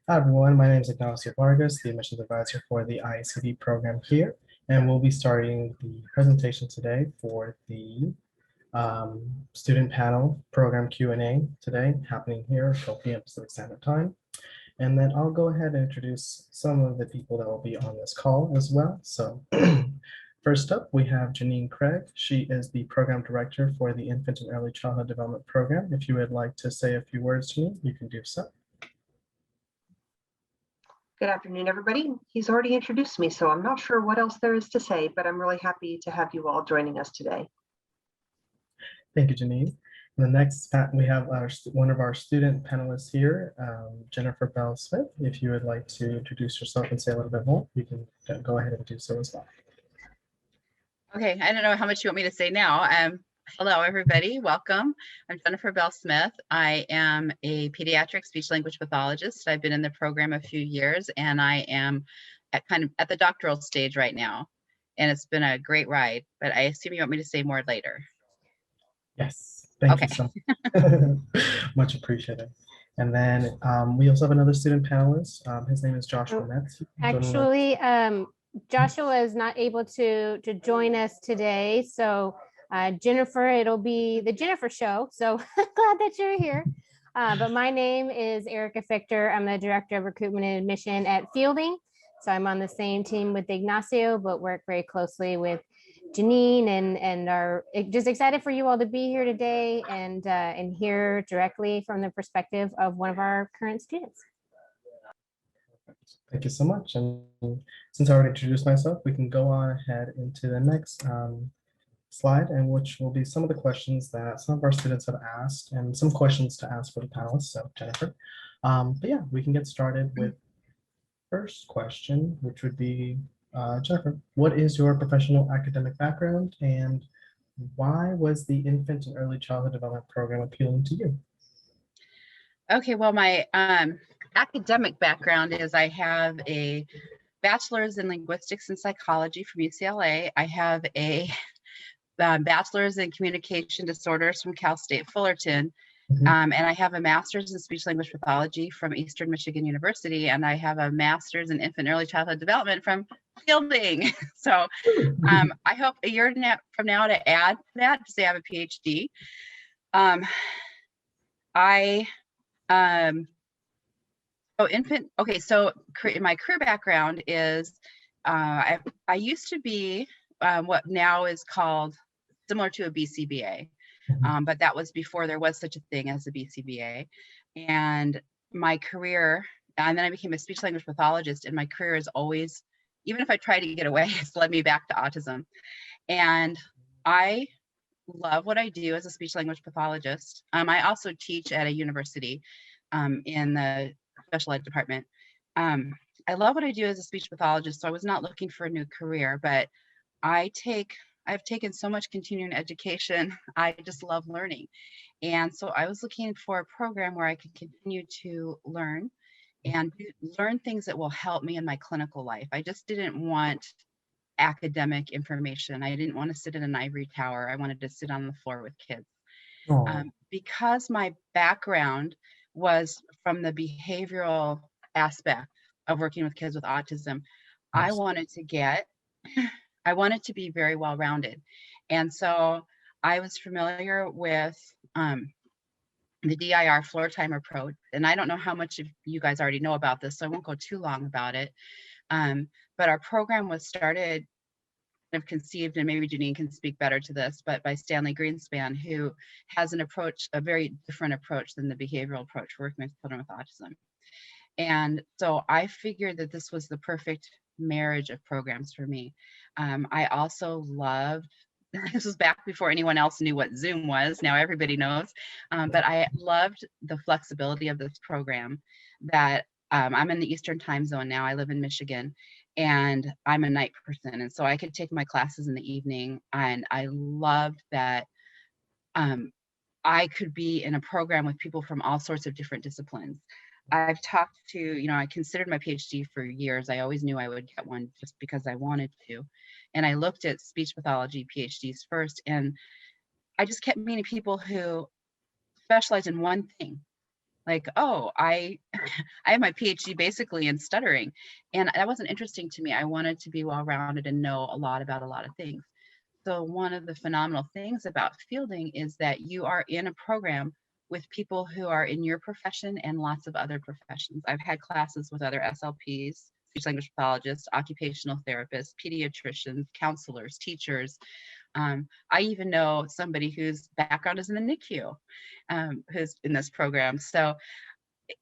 Hi everyone, my name is Ignacio Vargas, the admissions advisor for the IECD program here, and we'll be starting the presentation today for the student panel program Q&A today, happening here at 12 p.m. Pacific Standard Time. And then I'll go ahead and introduce some of the people that will be on this call as well. So first up, we have Janine Craig. She is the program director for the Infant and Early Childhood Development Program. If you would like to say a few words, Janine, you can do so. Good afternoon, everybody. He's already introduced me, so I'm not sure what else there is to say, but I'm really happy to have you all joining us today. Thank you, Janine. And the next, we have one of our student panelists here, Jennifer Bell Smith. If you would like to introduce yourself and say a little bit more, you can go ahead and do so as well. Okay, I don't know how much you want me to say now. Hello, everybody. Welcome. I'm Jennifer Bell Smith. I am a pediatric speech language pathologist. I've been in the program a few years, and I am at the doctoral stage right now. And it's been a great ride, but I assume you want me to say more later. Yes, thank you so much. Much appreciated. And then we also have another student panelist. His name is Joshua Metz. Actually, Joshua is not able to join us today. So Jennifer, it'll be the Jennifer show. So glad that you're here. But my name is Erica Fichter. I'm the Director of Recruitment and Admission at Fielding. So I'm on the same team with Ignacio, but work very closely with Janine and are just excited for you all to be here today and hear directly from the perspective of one of our current students. Thank you so much. And since I already introduced myself, we can go on ahead into the next slide, and which will be some of the questions that some of our students have asked and some questions to ask for the panelists, so Jennifer. But yeah, we can get started with first question, which would be, Jennifer, what is your professional academic background and why was the Infant and Early Childhood Development Program appealing to you? Okay, well, my academic background is I have a bachelor's in linguistics and psychology from UCLA. I have a bachelor's in communication disorders from Cal State Fullerton. And I have a master's in speech language pathology from Eastern Michigan University, and I have a master's in infant early childhood development from Fielding. So I hope a year from now to add to that, to say I have a PhD. So my career background is I used to be what now is called similar to a BCBA. But that was before there was such a thing as a BCBA. And my career, and then I became a speech language pathologist, and my career is always, even if I try to get away, it's led me back to autism. And I love what I do as a speech language pathologist. I also teach at a university in the special ed department. I love what I do as a speech pathologist, so I was not looking for a new career, but I've taken so much continuing education. I just love learning. And so I was looking for a program where I could continue to learn and learn things that will help me in my clinical life. I just didn't want academic information. I didn't want to sit in an ivory tower. I wanted to sit on the floor with kids. Because my background was from the behavioral aspect of working with kids with autism, I wanted to be very well-rounded. And so I was familiar with the DIR floor time approach. And I don't know how much of you guys already know about this, so I won't go too long about it. But our program was started, conceived, and maybe Janine can speak better to this, but by Stanley Greenspan, who has an approach, a very different approach than the behavioral approach for working with children with autism. And so I figured that this was the perfect marriage of programs for me. I also loved, this was back before anyone else knew what Zoom was, now everybody knows, but I loved the flexibility of this program that I'm in the Eastern time zone now. I live in Michigan and I'm a night person. And so I could take my classes in the evening, and I loved that I could be in a program with people from all sorts of different disciplines. I've talked to, I considered my PhD for years. I always knew I would get one just because I wanted to. And I looked at speech pathology PhDs first, and I just kept meeting people who specialize in one thing. like, oh, I I have my PhD basically in stuttering, and that wasn't interesting to me. I wanted to be well-rounded and know a lot about a lot of things. So one of the phenomenal things about fielding is that you are in a program with people who are in your profession and lots of other professions. I've had classes with other SLPs, speech language pathologists, occupational therapists, pediatricians, counselors, teachers. I even know somebody whose background is in the NICU, who's in this program. So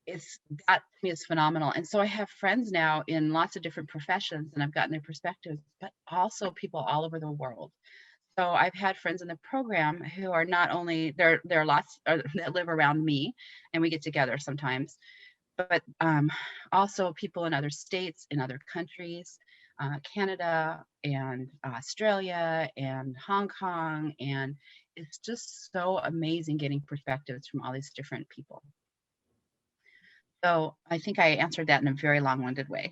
it's, that to me is phenomenal. And so I have friends now in lots of different professions, and I've gotten their perspectives, but also people all over the world. So I've had friends in the program who are not only, there are lots that live around me, and we get together sometimes, but also people in other states, in other countries, Canada and Australia and Hong Kong. And it's just so amazing getting perspectives from all these different people. So I think I answered that in a very long-winded way.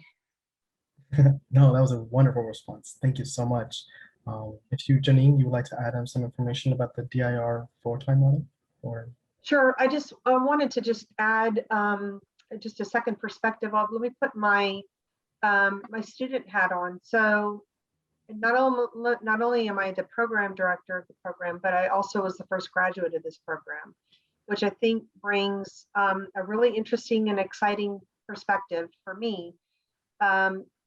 No, that was a wonderful response. Thank you so much. If you, Janine, you would like to add some information about the DIR full-time model, or? Sure. I just wanted to just add just a second perspective of, let me put my my student hat on. So not only am I the program director of the program, but I also was the first graduate of this program, which I think brings a really interesting and exciting perspective for me,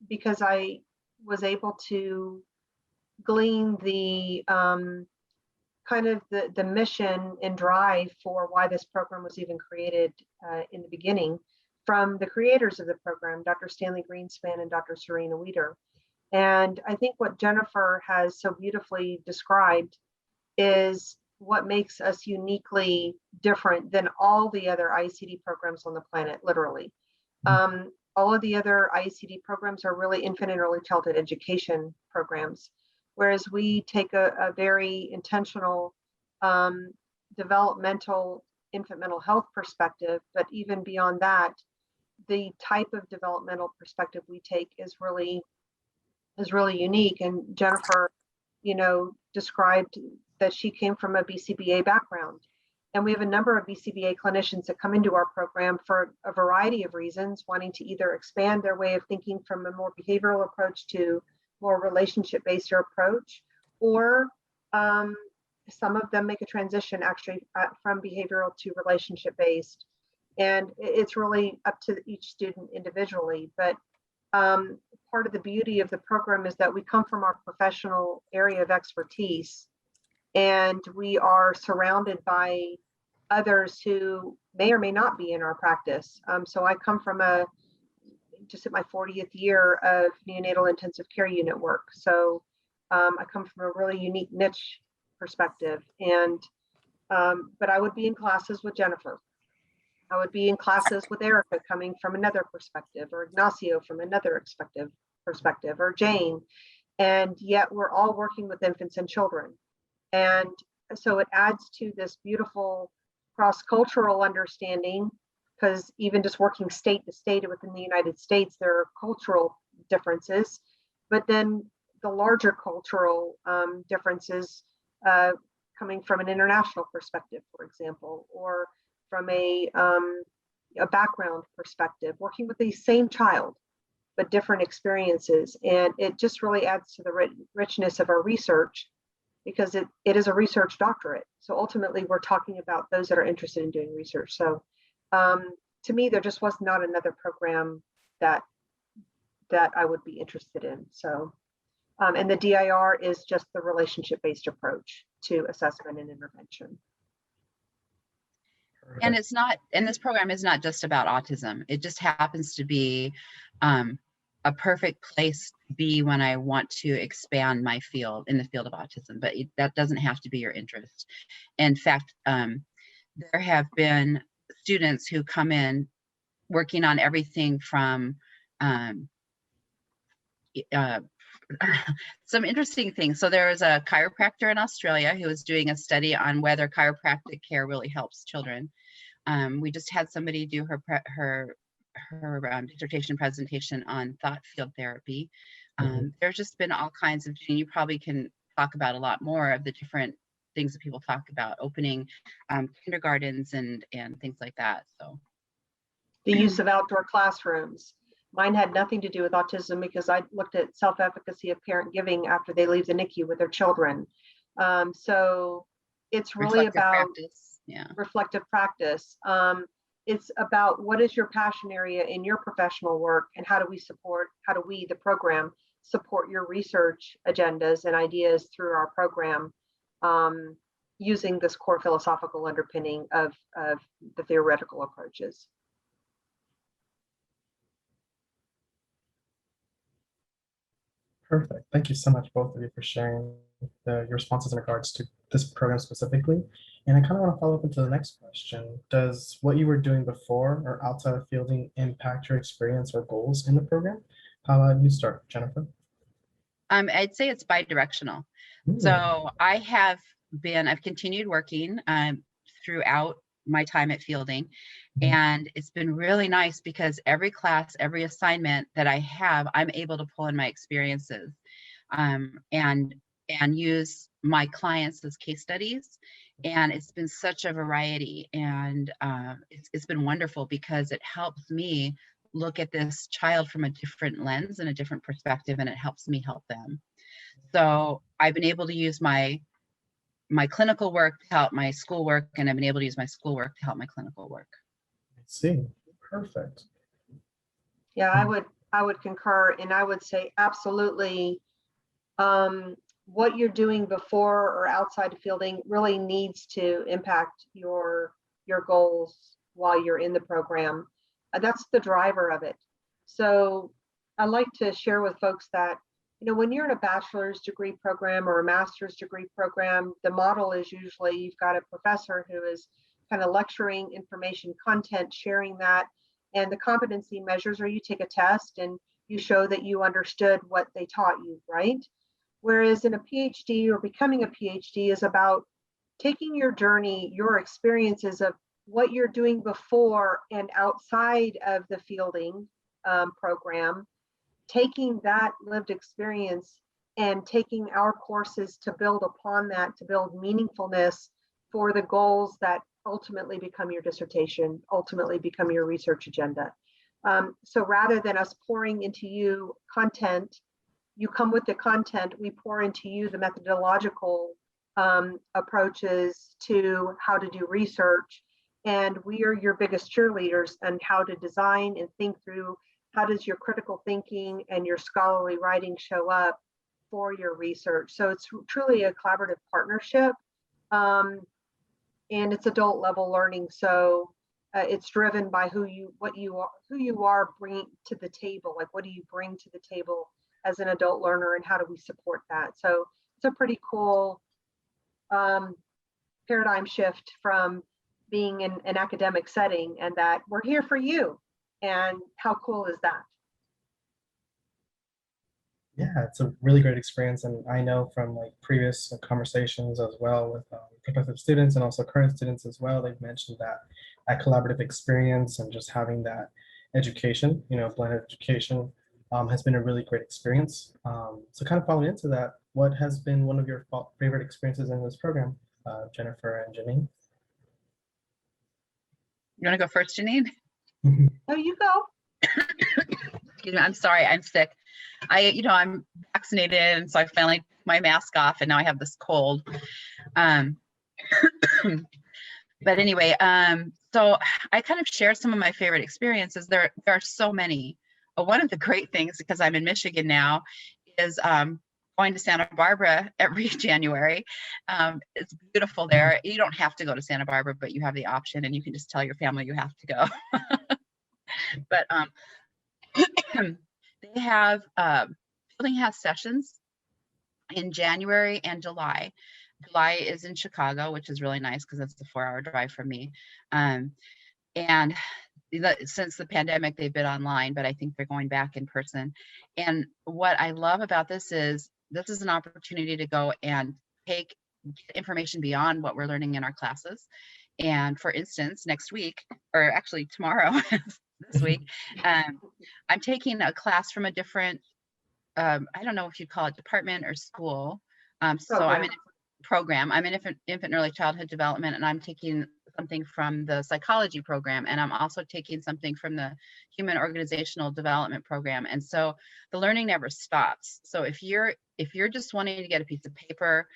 because I was able to glean the kind of the mission and drive for why this program was even created in the beginning from the creators of the program, Dr. Stanley Greenspan and Dr. Serena Wieder. And I think what Jennifer has so beautifully described is what makes us uniquely different than all the other IECD programs on the planet, literally. All of the other IECD programs are really infant and early childhood education programs, whereas we take a very intentional developmental infant mental health perspective. But even beyond that, the type of developmental perspective we take is really unique. And Jennifer, described that she came from a BCBA background. And we have a number of BCBA clinicians that come into our program for a variety of reasons, wanting to either expand their way of thinking from a more behavioral approach to more relationship-based approach, or some of them make a transition actually from behavioral to relationship-based. And it's really up to each student individually. But part of the beauty of the program is that we come from our professional area of expertise, and we are surrounded by others who may or may not be in our practice. So I come from just at my 40th year of neonatal intensive care unit work. So I come from a really unique niche perspective. And but I would be in classes with Jennifer. I would be in classes with Erica coming from another perspective, or Ignacio from another perspective, or Jane. And yet we're all working with infants and children. And so it adds to this beautiful cross-cultural understanding, because even just working state to state within the United States, there are cultural differences, but then the larger cultural differences coming from an international perspective, for example, or from a background perspective, working with the same child, but different experiences. And it just really adds to the richness of our research, because it is a research doctorate. So ultimately, we're talking about those that are interested in doing research. So to me, there just was not another program that I would be interested in. So, and the DIR is just the relationship-based approach to assessment and intervention. And it's not, and this program is not just about autism. It just happens to be a perfect place to be when I want to expand my field in the field of autism, but that doesn't have to be your interest. In fact, there have been students who come in working on everything from some interesting things. So there is a chiropractor in Australia who is doing a study on whether chiropractic care really helps children. We just had somebody do her dissertation presentation on thought field therapy. There's just been all kinds of, and you probably can talk about a lot more of the different things that people talk about, opening kindergartens and things like that. So the use of outdoor classrooms. Mine had nothing to do with autism because I looked at self-efficacy of parent giving after they leave the NICU with their children. So it's really Reflective about practice. Yeah. reflective practice. It's about what is your passion area in your professional work, and how do we, the program, support your research agendas and ideas through our program, using this core philosophical underpinning of the theoretical approaches. Perfect. Thank you so much, both of you, for sharing your responses in regards to this program specifically. And I kind of want to follow up into the next question. Does what you were doing before or outside of fielding impact your experience or goals in the program? How about you start, Jennifer? I'd say it's bi-directional. So I've continued working throughout my time at fielding. And it's been really nice because every class, every assignment that I have, I'm able to pull in my experiences and use my clients as case studies. And it's been such a variety, and it's been wonderful because it helps me look at this child from a different lens and a different perspective, and it helps me help them. So I've been able to use my clinical work to help my schoolwork, and I've been able to use my schoolwork to help my clinical work. I see. Perfect. Yeah, I would concur, and I would say absolutely. What you're doing before or outside of fielding really needs to impact your goals while you're in the program. That's the driver of it. So I like to share with folks that, when you're in a bachelor's degree program or a master's degree program, the model is usually you've got a professor who is kind of lecturing information, content, sharing that, and the competency measures are you take a test and you show that you understood what they taught you, right? Whereas in a PhD or becoming a PhD is about taking your journey, your experiences of what you're doing before and outside of the fielding program, taking that lived experience and taking our courses to build upon that, to build meaningfulness for the goals that ultimately become your dissertation, ultimately become your research agenda. So rather than us pouring into you content, you come with the content, we pour into you the methodological approaches to how to do research. And we are your biggest cheerleaders on how to design and think through how does your critical thinking and your scholarly writing show up for your research. So it's truly a collaborative partnership, and it's adult level learning. So it's driven by who you are bringing to the table. Like, what do you bring to the table as an adult learner, and how do we support that? So it's a pretty cool paradigm shift from being in an academic setting, and that we're here for you. And how cool is that? Yeah, it's a really great experience. And I know from like previous conversations as well with prospective students and also current students as well, they've mentioned that collaborative experience and just having that education, blended education has been a really great experience. So kind of following into that, what has been one of your favorite experiences in this program, Jennifer and Janine? You want to go first, Janine? Oh, you go. Excuse me, I'm sorry, I'm sick. I'm vaccinated, and so I finally took my mask off, and now I have this cold. But anyway, so I kind of share some of my favorite experiences. There are so many. One of the great things, because I'm in Michigan now, is going to Santa Barbara every January. It's beautiful there. You don't have to go to Santa Barbara, but you have the option, and you can just tell your family you have to go. But they have fielding has sessions in January and July. July is in Chicago, which is really nice because it's a 4-hour drive from me. And since the pandemic, they've been online, but I think they're going back in person. And what I love about this is an opportunity to go and get information beyond what we're learning in our classes. And for instance, next week, or actually tomorrow, this week, I'm taking a class from a different, I don't know if you'd call it department or school. So I'm in a program. I'm in infant and early childhood development, and I'm taking something from the psychology program, and I'm also taking something from the human organizational development program. And so the learning never stops. So if you're just wanting to get a piece of paper,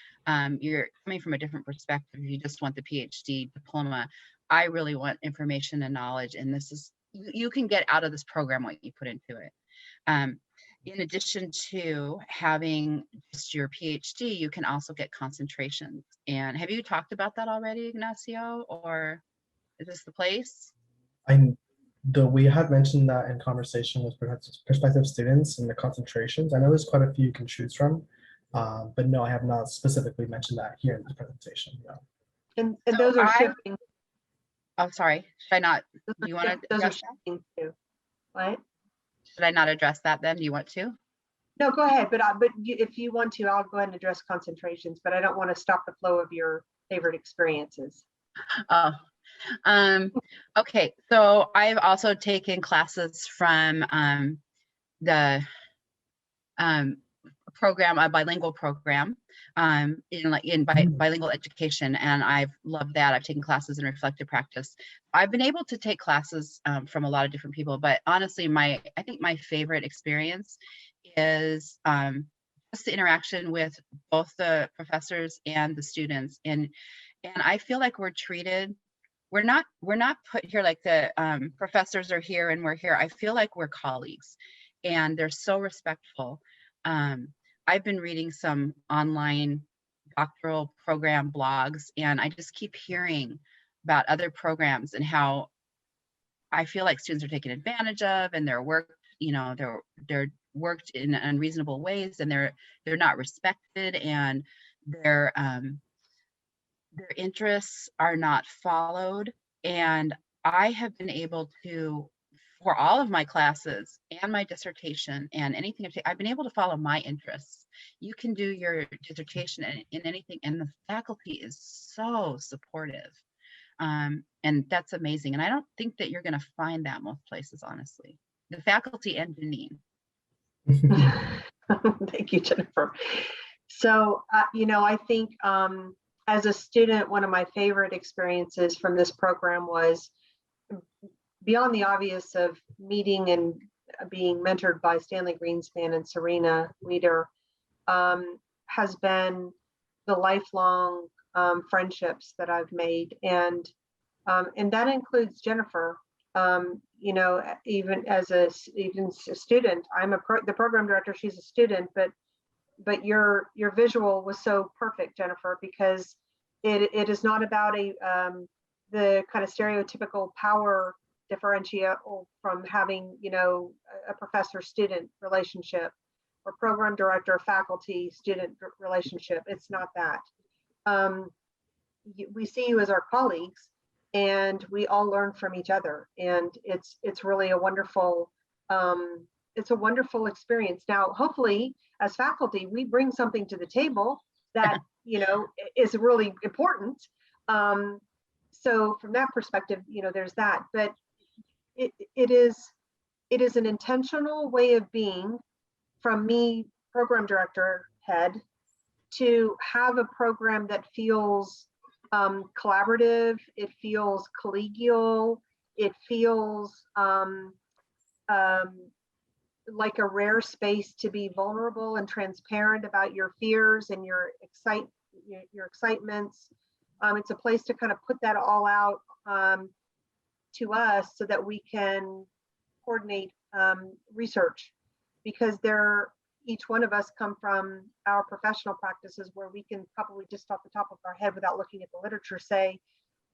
you're coming from a different perspective, you just want the PhD diploma, I really want information and knowledge, and this is, you can get out of this program what you put into it. In addition to having just your PhD, you can also get concentrations. And have you talked about that already, Ignacio, or is this the place? We had mentioned that in conversation with prospective students and the concentrations. I know there's quite a few you can choose from, but no, I have not specifically mentioned that here in this presentation. No. And So those are shifting. Oh, sorry. Should I not? Do you want to Those are address that? shifting too. What? Should I not address that then? Do you want to? No, go ahead. But if you want to, I'll go ahead and address concentrations. But I don't want to stop the flow of your favorite experiences. Oh, okay. So I've also taken classes from the program, a bilingual program, in bilingual education, and I've loved that. I've taken classes in reflective practice. I've been able to take classes from a lot of different people, but honestly, I think my favorite experience is just the interaction with both the professors and the students, and I feel like we're treated. We're not put here like the professors are here and we're here. I feel like we're colleagues, and they're so respectful. I've been reading some online doctoral program blogs, and I just keep hearing about other programs and how I feel like students are taken advantage of, and they're worked in unreasonable ways, and they're not respected, and their interests are not followed. And I have been able to, for all of my classes and my dissertation and anything I've been able to follow my interests. You can do your dissertation in anything, and the faculty is so supportive. And that's amazing. And I don't think that you're going to find that most places, honestly. The faculty and Janine. Thank you, Jennifer. So, I think as a student, one of my favorite experiences from this program was, beyond the obvious of meeting and being mentored by Stanley Greenspan and Serena Weeder, has been the lifelong friendships that I've made, and that includes Jennifer. Even as a student, I'm the program director. She's a student, but your visual was so perfect, Jennifer, because it is not about the kind of stereotypical power differential from having a professor-student relationship or program director faculty student relationship. It's not that. We see you as our colleagues, and we all learn from each other, and it's really a wonderful experience. Now, hopefully, as faculty, we bring something to the table that is really important. So from that perspective, there's that. But it is an intentional way of being from me, program director head, to have a program that feels collaborative, it feels collegial, it feels like a rare space to be vulnerable and transparent about your fears and your excitements. It's a place to kind of put that all out to us so that we can coordinate research, because each one of us come from our professional practices where we can probably just off the top of our head, without looking at the literature, say,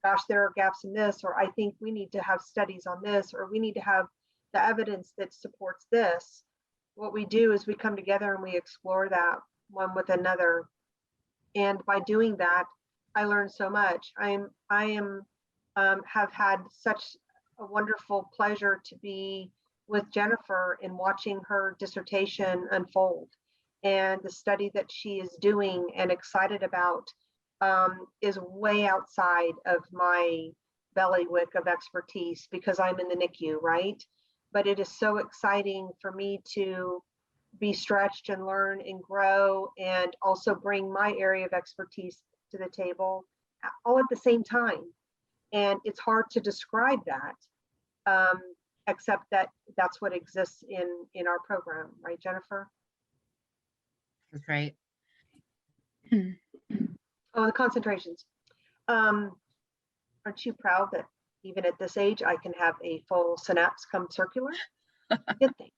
gosh, there are gaps in this, or I think we need to have studies on this, or we need to have the evidence that supports this. What we do is we come together and we explore that one with another. And by doing that, I learn so much. I have had such a wonderful pleasure to be with Jennifer in watching her dissertation unfold, and the study that she is doing and excited about is way outside of my bailiwick of expertise, because I'm in the NICU, right? But it is so exciting for me to be stretched and learn and grow, and also bring my area of expertise to the table all at the same time. And it's hard to describe that, except that that's what exists in our program, right, Jennifer? That's right. Oh, the concentrations. Aren't you proud that even at this age, I can have a full synapse come circular? Good thing.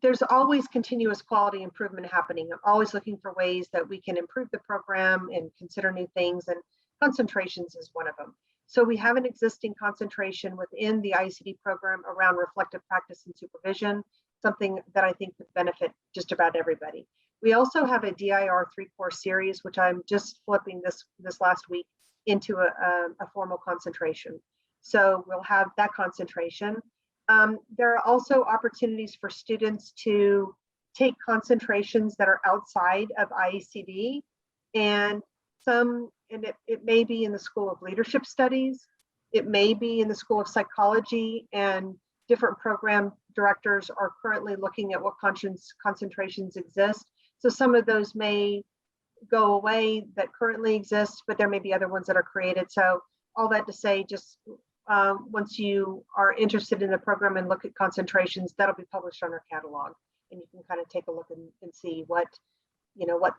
There's always continuous quality improvement happening. I'm always looking for ways that we can improve the program and consider new things, and concentrations is one of them. So we have an existing concentration within the IECD program around reflective practice and supervision, something that I think would benefit just about everybody. We also have a DIR 3-course series, which I'm just flipping this last week into a formal concentration. So we'll have that concentration. There are also opportunities for students to take concentrations that are outside of IECD, and it may be in the School of Leadership Studies, it may be in the School of Psychology, and different program directors are currently looking at what concentrations exist. So some of those may go away that currently exist, but there may be other ones that are created. So all that to say, just once you are interested in the program and look at concentrations, that'll be published on our catalog, and you can kind of take a look and see what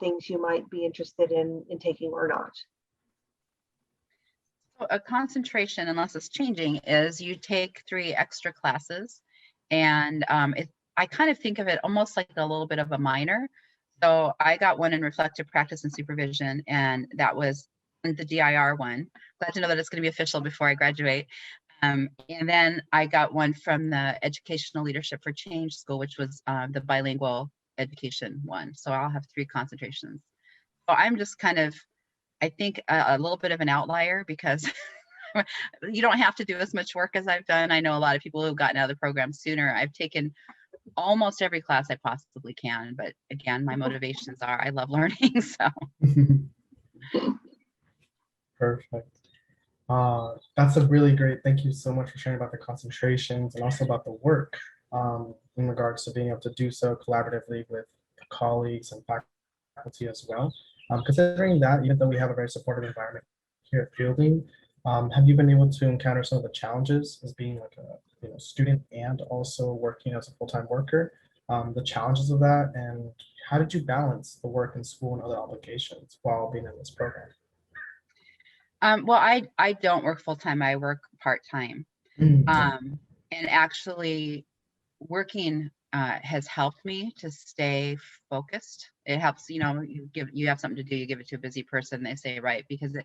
things you might be interested in taking or not. So a concentration, unless it's changing, is you take 3 extra classes, and I kind of think of it almost like a little bit of a minor. So I got one in reflective practice and supervision, and that was the DIR one. Glad to know that it's going to be official before I graduate. And then I got one from the Educational Leadership for Change School, which was the bilingual education one. So I'll have 3 concentrations. So I'm just kind of, I think, a little bit of an outlier, because you don't have to do as much work as I've done. I know a lot of people who've gotten out of the program sooner. I've taken almost every class I possibly can, but again, my motivations are I love learning. So Perfect. That's a really great, thank you so much for sharing about the concentrations and also about the work in regards to being able to do so collaboratively with colleagues and faculty as well. Considering that, even though we have a very supportive environment here at Fielding, have you been able to encounter some of the challenges as being like a student and also working as a full-time worker, the challenges of that, and how did you balance the work in school and other obligations while being in this program? well, I don't work full-time, I work part-time. And actually working has helped me to stay focused. It helps, you have something to do, you give it to a busy person, they say, right, because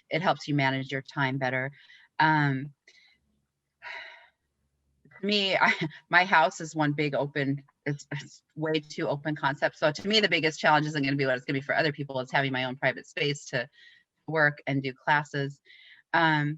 it helps you manage your time better. Me, my house is one big open, it's way too open concept. So to me, the biggest challenge isn't going to be what it's going to be for other people. It's having my own private space to work and do classes. I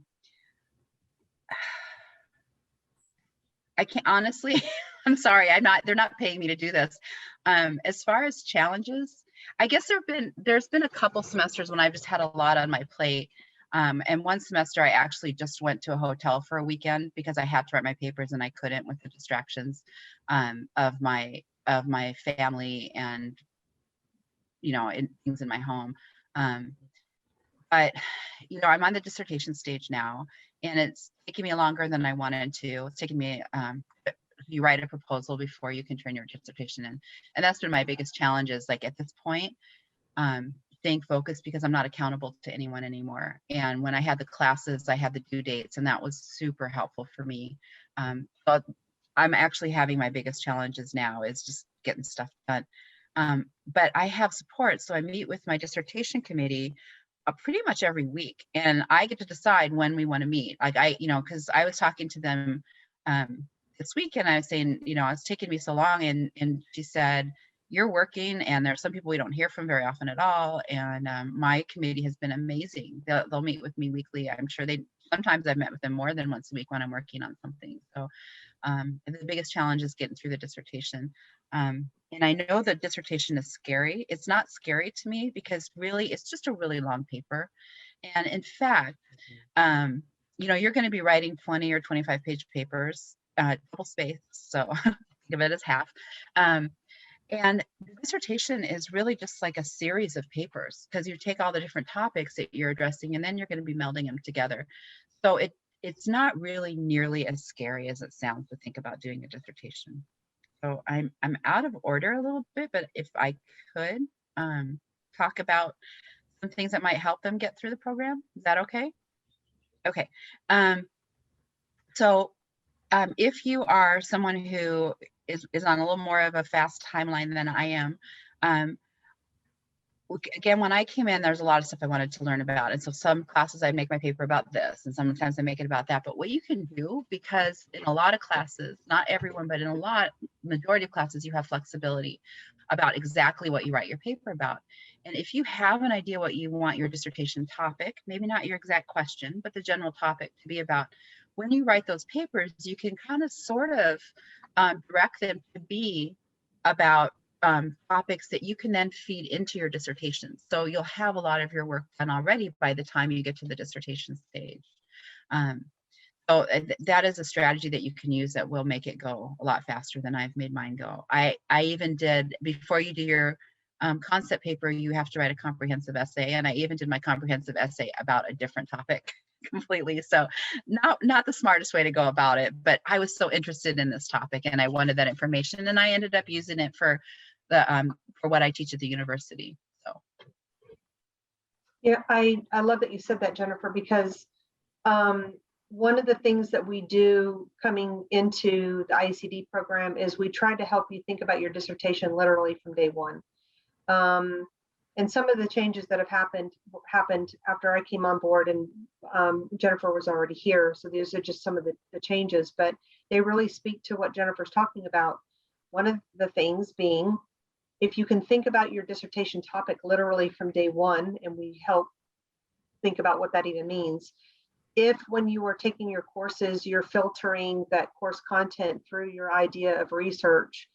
can't, honestly, I'm sorry, they're not paying me to do this. As far as challenges, I guess there's been a couple semesters when I've just had a lot on my plate. And one semester I actually just went to a hotel for a weekend because I had to write my papers and I couldn't with the distractions of my family and things in my home. But I'm on the dissertation stage now, and it's taking me longer than I wanted to. It's taking me you write a proposal before you can turn your dissertation in, and that's been my biggest challenge, is like at this point staying focused, because I'm not accountable to anyone anymore. And when I had the classes, I had the due dates, and that was super helpful for me. But I'm actually having my biggest challenges now is just getting stuff done. But I have support, so I meet with my dissertation committee pretty much every week, and I get to decide when we want to meet. Like because I was talking to them this week, and I was saying, it's taking me so long, and she said, you're working, and there's some people we don't hear from very often at all, and my committee has been amazing. They'll meet with me weekly. I'm sure sometimes I've met with them more than once a week when I'm working on something. So the biggest challenge is getting through the dissertation. And I know the dissertation is scary. It's not scary to me because really it's just a really long paper. And in fact, you're going to be writing 20 or 25 page papers, double spaced. So think of it as half. And the dissertation is really just like a series of papers, because you take all the different topics that you're addressing and then you're going to be melding them together. So it's not really nearly as scary as it sounds to think about doing a dissertation. So I'm out of order a little bit, but if I could talk about some things that might help them get through the program, is that okay? Okay. So if you are someone who is on a little more of a fast timeline than I am, again, when I came in, there's a lot of stuff I wanted to learn about. And so some classes I make my paper about this, and sometimes I make it about that. But what you can do, because in a lot of classes, not everyone, but in a majority of classes, you have flexibility about exactly what you write your paper about. And if you have an idea what you want your dissertation topic, maybe not your exact question, but the general topic to be about, when you write those papers, you can kind of sort of direct them to be about topics that you can then feed into your dissertation. So you'll have a lot of your work done already by the time you get to the dissertation stage. So that is a strategy that you can use that will make it go a lot faster than I've made mine go. I even did, before you do your concept paper, you have to write a comprehensive essay. And I even did my comprehensive essay about a different topic completely. So not the smartest way to go about it, but I was so interested in this topic and I wanted that information, and I ended up using it for what I teach at the university. So Yeah, I love that you said that, Jennifer, because one of the things that we do coming into the IECD program is we try to help you think about your dissertation literally from day one. And some of the changes that have happened after I came on board, and Jennifer was already here. So these are just some of the changes, but they really speak to what Jennifer's talking about. One of the things being, if you can think about your dissertation topic literally from day one, and we help think about what that even means. If when you are taking your courses, you're filtering that course content through your idea of research,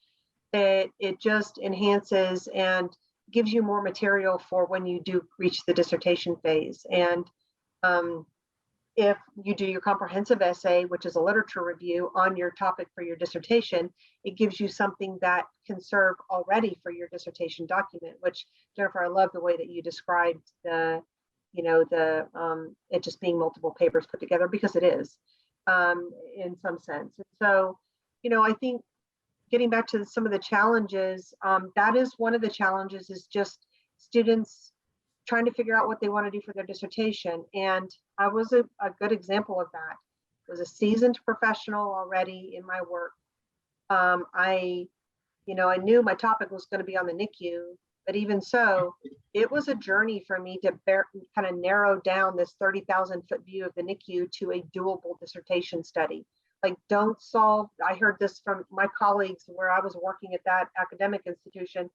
it just enhances and gives you more material for when you do reach the dissertation phase. And if you do your comprehensive essay, which is a literature review on your topic for your dissertation, it gives you something that can serve already for your dissertation document, which, Jennifer, I love the way that you described it just being multiple papers put together, because it is in some sense. And so, I think getting back to some of the challenges, that is one of the challenges, is just students trying to figure out what they want to do for their dissertation. And I was a good example of that. I was a seasoned professional already in my work. I knew my topic was going to be on the NICU, but even so, it was a journey for me to kind of narrow down this 30,000-foot view of the NICU to a doable dissertation study. Like, don't solve, I heard this from my colleagues where I was working at that academic institution,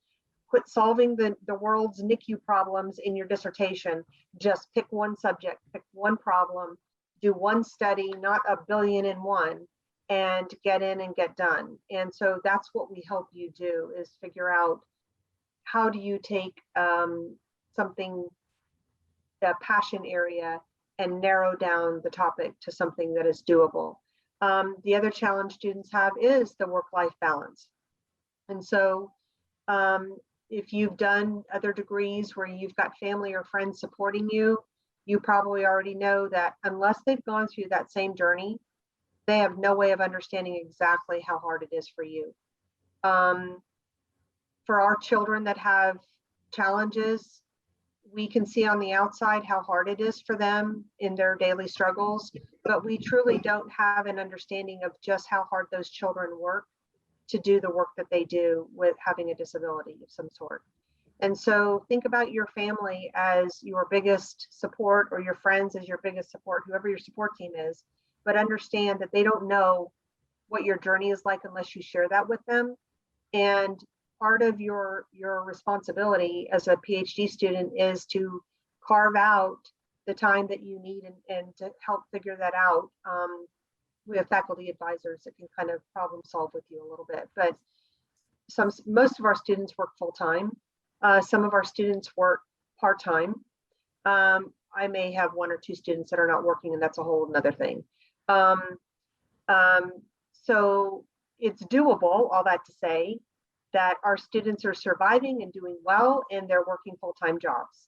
quit solving the world's NICU problems in your dissertation. Just pick one subject, pick one problem, do one study, not a billion in one, and get in and get done. And so that's what we help you do, is figure out, how do you take something, the passion area, and narrow down the topic to something that is doable. The other challenge students have is the work-life balance. And so if you've done other degrees where you've got family or friends supporting you, you probably already know that unless they've gone through that same journey, they have no way of understanding exactly how hard it is for you. For our children that have challenges, we can see on the outside how hard it is for them in their daily struggles, but we truly don't have an understanding of just how hard those children work to do the work that they do with having a disability of some sort. And so think about your family as your biggest support, or your friends as your biggest support, whoever your support team is, but understand that they don't know what your journey is like unless you share that with them. And part of your responsibility as a PhD student is to carve out the time that you need and to help figure that out. We have faculty advisors that can kind of problem solve with you a little bit, but most of our students work full-time. Some of our students work part-time. I may have one or two students that are not working, and that's a whole another thing. So it's doable, all that to say. that our students are surviving and doing well, and they're working full-time jobs.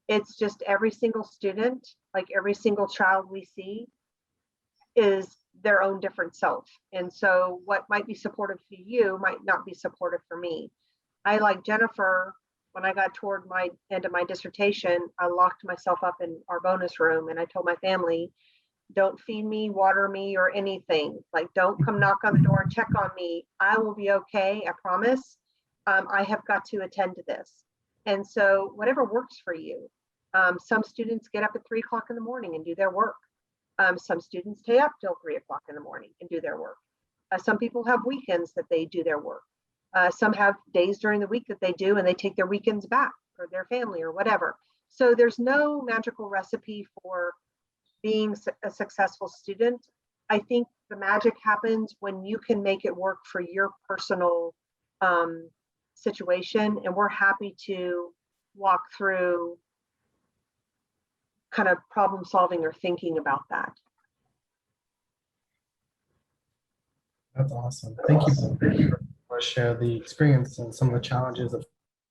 It's just every single student, like every single child we see, is their own different self. And so what might be supportive to you might not be supportive for me. I, like Jennifer, when I got toward my end of my dissertation, I locked myself up in our bonus room and I told my family, don't feed me, water me, or anything. Like, don't come knock on the door and check on me. I will be okay, I promise. I have got to attend to this. And so whatever works for you. Some students get up at 3 o'clock in the morning and do their work. Some students stay up till 3 o'clock in the morning and do their work. Some people have weekends that they do their work. Some have days during the week that they do, and they take their weekends back for their family or whatever. So there's no magical recipe for being a successful student. I think the magic happens when you can make it work for your personal situation. And we're happy to walk through kind of problem solving or thinking about that. That's awesome. Thank you for sharing the experience and some of the challenges that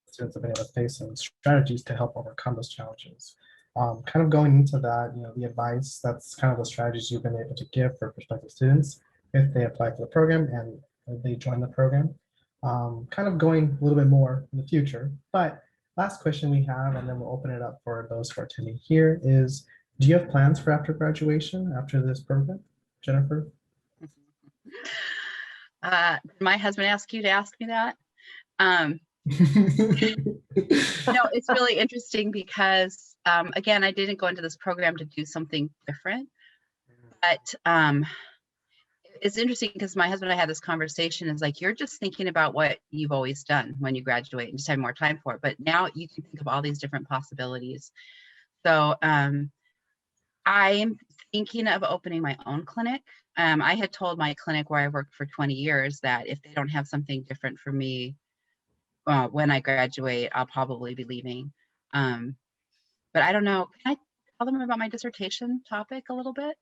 students have been able to face and strategies to help overcome those challenges. Kind of going into that, the advice, that's kind of the strategies you've been able to give for prospective students if they apply for the program and they join the program. Kind of going a little bit more in the future, but last question we have, and then we'll open it up for those who are attending here, is do you have plans for after graduation, after this program, Jennifer? My husband asked you to ask me that. It's really interesting because, again, I didn't go into this program to do something different, but it's interesting because my husband and I had this conversation. It's like, you're just thinking about what you've always done when you graduate and just have more time for it. But now you can think of all these different possibilities. So I'm thinking of opening my own clinic. I had told my clinic where I worked for 20 years that if they don't have something different for me when I graduate, I'll probably be leaving. But I don't know. Can I tell them about my dissertation topic a little bit?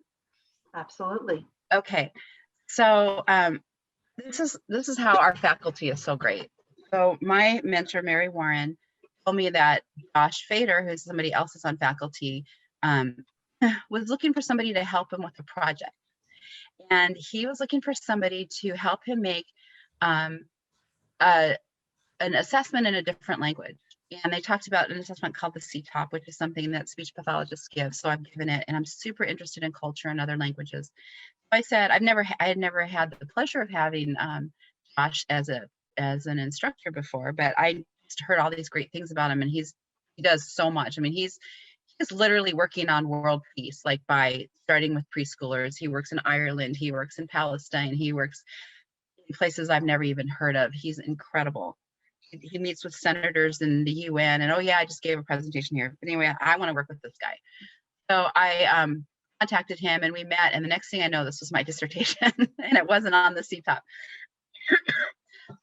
Absolutely. Okay. So this is how our faculty is so great. So my mentor, Mary Warren, told me that Josh Fader, who's somebody else that's on faculty, was looking for somebody to help him with a project. And he was looking for somebody to help him make an assessment in a different language. And they talked about an assessment called the CTOP, which is something that speech pathologists give. So I've given it, and I'm super interested in culture and other languages. I said I had never had the pleasure of having Josh as an instructor before, but I just heard all these great things about him, and he does so much. I mean, he's literally working on world peace, like by starting with preschoolers. He works in Ireland, he works in Palestine, he works in places I've never even heard of. He's incredible. He meets with senators in the UN, and oh yeah, I just gave a presentation here. But anyway, I want to work with this guy. So I contacted him and we met, and the next thing I know, this was my dissertation and it wasn't on the CTOP.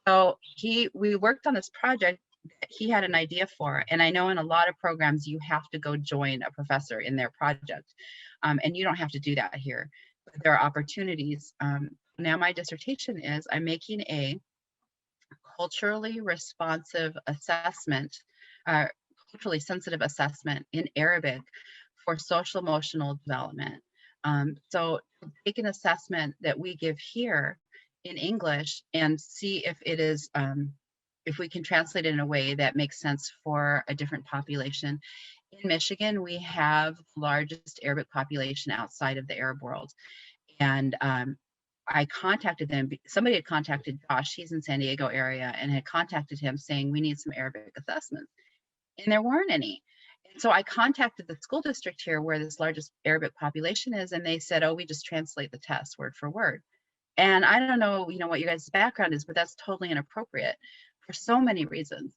So we worked on this project that he had an idea for, and I know in a lot of programs you have to go join a professor in their project, and you don't have to do that here, but there are opportunities. Now my dissertation is I'm making a culturally responsive assessment, culturally sensitive assessment in Arabic for social emotional development. So take an assessment that we give here in English and see if it is, if we can translate it in a way that makes sense for a different population. In Michigan, we have the largest Arabic population outside of the Arab world. And I contacted them. Somebody had contacted Josh, he's in San Diego area, and had contacted him saying, we need some Arabic assessments. And there weren't any. And so I contacted the school district here where this largest Arabic population is, and they said, oh, we just translate the test word for word. And I don't know, what your guys' background is, but that's totally inappropriate for so many reasons.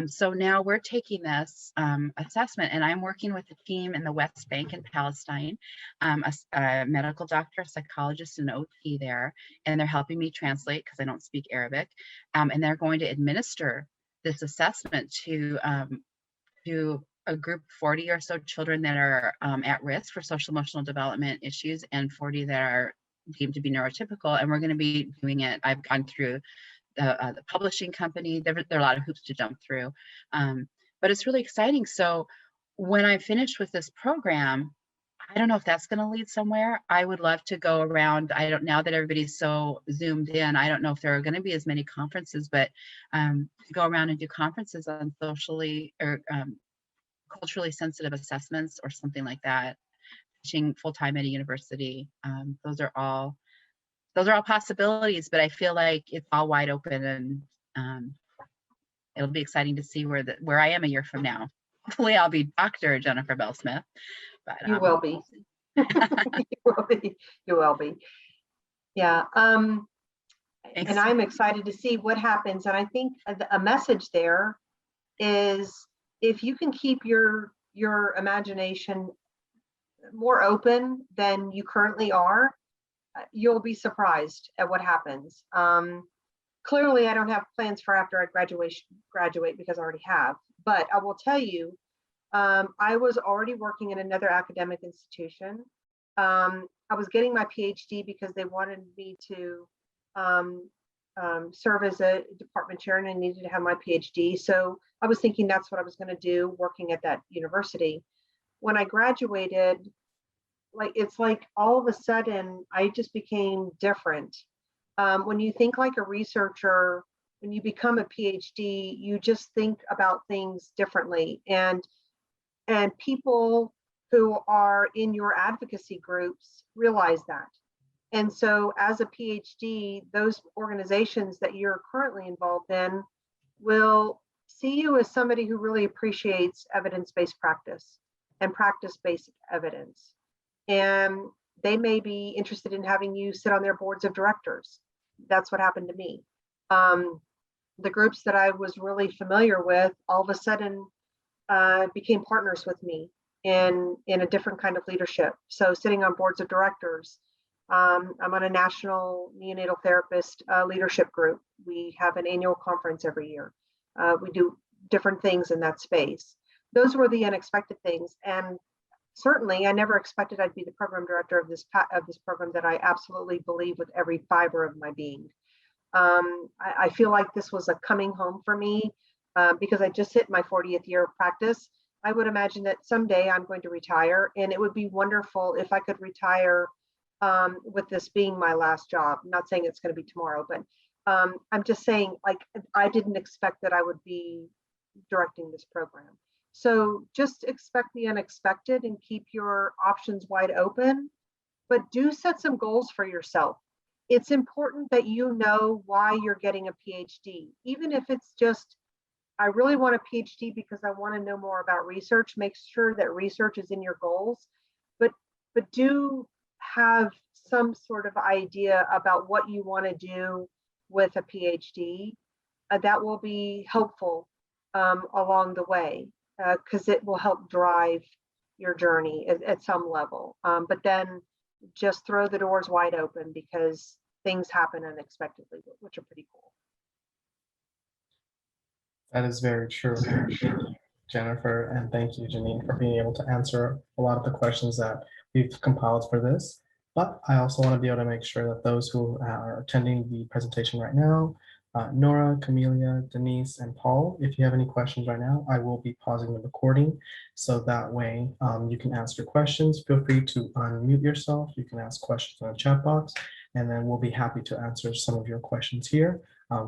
So now we're taking this assessment, and I'm working with a team in the West Bank in Palestine, a medical doctor, a psychologist, and OT there, and they're helping me translate because I don't speak Arabic, and they're going to administer this assessment to a group of 40 or so children that are at risk for social emotional development issues, and 40 that are deemed to be neurotypical, and we're going to be doing it. I've gone through the publishing company. There are a lot of hoops to jump through, but it's really exciting. So when I finish with this program, I don't know if that's going to lead somewhere. I would love to go around. I don't, now that everybody's so zoomed in, I don't know if there are going to be as many conferences, but to go around and do conferences on socially or culturally sensitive assessments or something like that, teaching full-time at a university. Those are all possibilities, but I feel like it's all wide open, and it'll be exciting to see where I am a year from now. Hopefully I'll be Dr. Jennifer Bell Smith. But, You will be. You will be. You will be. Yeah. And I'm excited to see what happens. And I think a message there is, if you can keep your imagination more open than you currently are, you'll be surprised at what happens. Clearly, I don't have plans for after I graduate because I already have. But I will tell you, I was already working in another academic institution. I was getting my PhD because they wanted me to serve as a department chair, and I needed to have my PhD. So I was thinking that's what I was going to do, working at that university. When I graduated, it's like all of a sudden I just became different. When you think like a researcher, when you become a PhD, you just think about things differently. And people who are in your advocacy groups realize that. And so as a PhD, those organizations that you're currently involved in will see you as somebody who really appreciates evidence-based practice and practice-based evidence. And they may be interested in having you sit on their boards of directors. That's what happened to me. The groups that I was really familiar with all of a sudden became partners with me in a different kind of leadership. So sitting on boards of directors, I'm on a national neonatal therapist leadership group. We have an annual conference every year. We do different things in that space. Those were the unexpected things. And certainly I never expected I'd be the program director of this program that I absolutely believe with every fiber of my being. I feel like this was a coming home for me because I just hit my 40th year of practice. I would imagine that someday I'm going to retire, and it would be wonderful if I could retire with this being my last job. I'm not saying it's going to be tomorrow, but I'm just saying, like, I didn't expect that I would be directing this program. So just expect the unexpected and keep your options wide open, but do set some goals for yourself. It's important that you know why you're getting a PhD, even if it's just, I really want a PhD because I want to know more about research. Make sure that research is in your goals, but do have some sort of idea about what you want to do with a PhD. That will be helpful along the way because it will help drive your journey at some level. But then just throw the doors wide open because things happen unexpectedly, which are pretty cool. That is very true, Jennifer, and thank you, Janine, for being able to answer a lot of the questions that we've compiled for this. But I also want to be able to make sure that those who are attending the presentation right now, Nora, Camelia, Denise, and Paul, if you have any questions right now, I will be pausing the recording so that way you can ask your questions. Feel free to unmute yourself. You can ask questions in the chat box, and then we'll be happy to answer some of your questions here.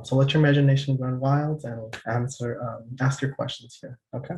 So let your imagination run wild and ask your questions here, okay?